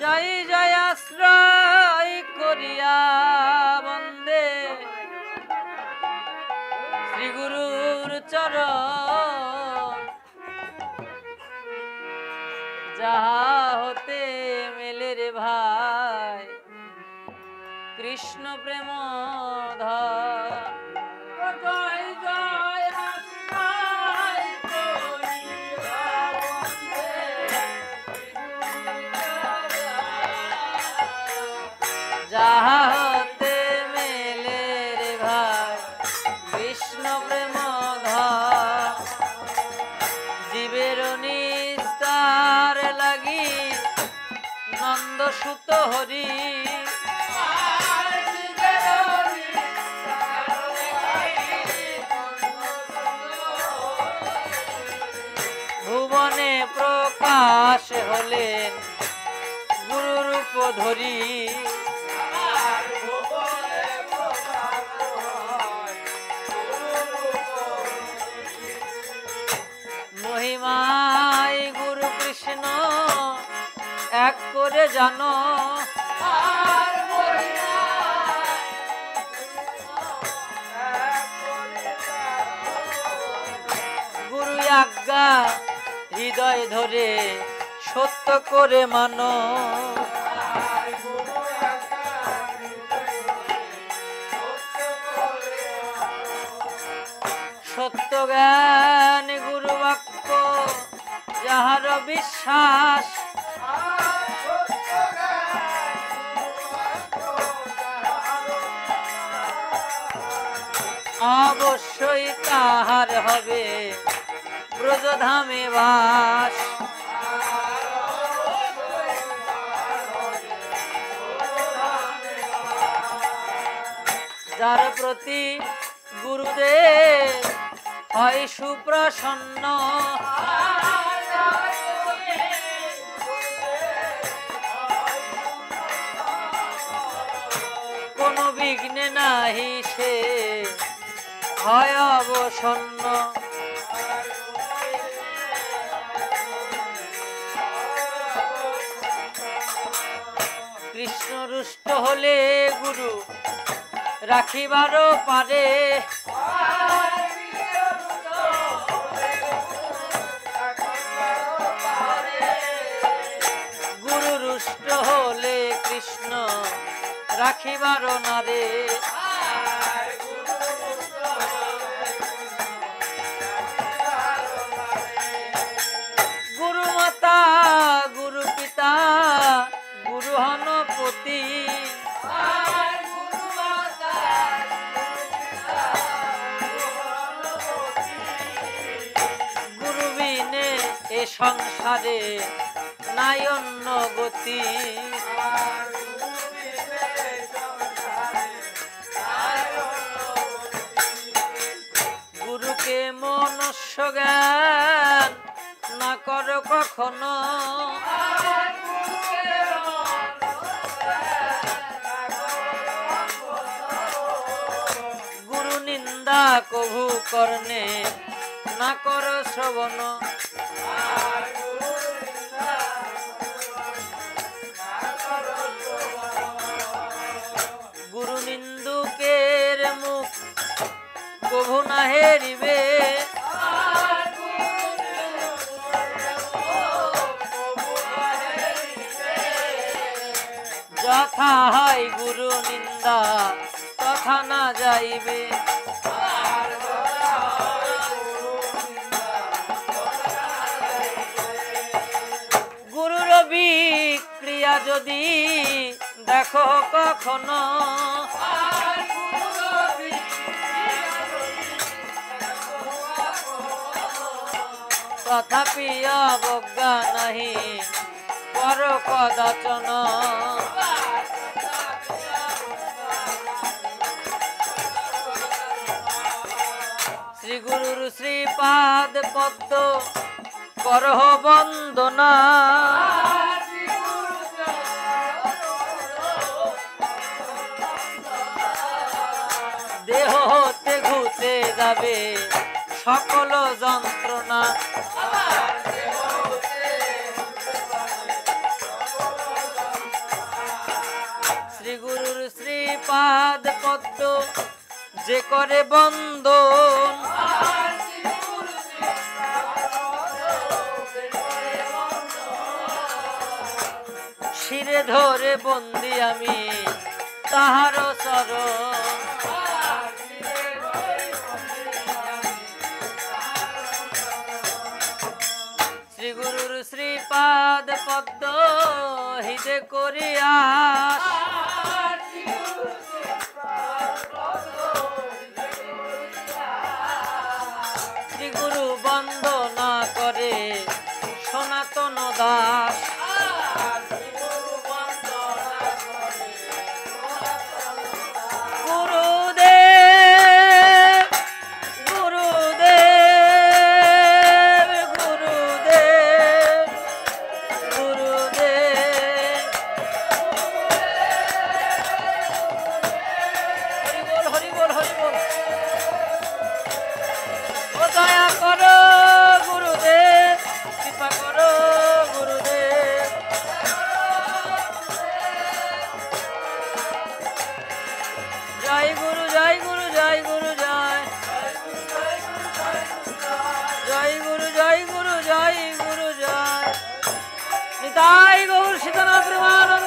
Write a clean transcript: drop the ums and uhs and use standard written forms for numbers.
জয় জয় আশ্রয় করিয়া বন্দে শ্রী গুরুর চরণ যাহা হতে মেলে রে ভাই কৃষ্ণ প্রেম ধর জয় জয় আশ্রয় করিয়া বন্দে যাহা হতে মেলে রে ভাই কৃষ্ণ প্রেম ধর জীবের নিস্তার লাগি নন্দ সুত হরি ভুবনে প্রকাশ হলেন গুরুরূপ ধরি মহিমায় গুরু কৃষ্ণ এক করে জানো গুরু আজ্ঞা হৃদয় ধরে সত্য করে মানো সত্য জ্ঞান গুরু বাক্য যাহার বিশ্বাস অবশ্যই তাহার হবে ব্রজধামে বাস যার প্রতি গুরুদেব হয় সুপ্রসন্ন কোনো বিঘ্নে নাহি সে হয় অবসন্ন কৃষ্ণ রুষ্ট হলে গুরু রাখিবারও পারে গুরু রুষ্ট হলে কৃষ্ণ রাখিবারও না রে গুরু মাতা গুরু পিতা গুরু হনপতি গুরু বিনে এ সংসারে নাই অন্য গতি গুরুকে মনুষ্য জ্ঞান না কর কখনো গুরু নিন্দা কভু কর্ণে না কর শ্রবণ গুরু নিন্দুকের মুখ কভু না হেরিবে যথা হয় গুরু নিন্দা তথা না যাইবে গুরুর বিক্রিয়া যদি দেখো কখনো তথাপি অবজ্ঞা নাহি কর কদাচন শ্রী গুরুর শ্রীপাদ পদ্ম করহ বন্দনা দেহ হতে ঘুচে যাবে সকল যন্ত্রণা শ্রী গুরুর শ্রীপাদ পদ্ম যে করে বন্দন, শিরে ধরে বন্দি আমি তাহার চরণ। শ্রী গুরুর শ্রীপাদ পদ্ম হৃদে করিয়া শ্রী গুরু বন্দনা করে সনাতন দাস। জয় গুরু জয় গুরু জয় গুরু জয়, জয় গুরু জয় গুরু জয় গুরু জয়। নিতাই গৌর সীতানাথ প্রেমানন্দ।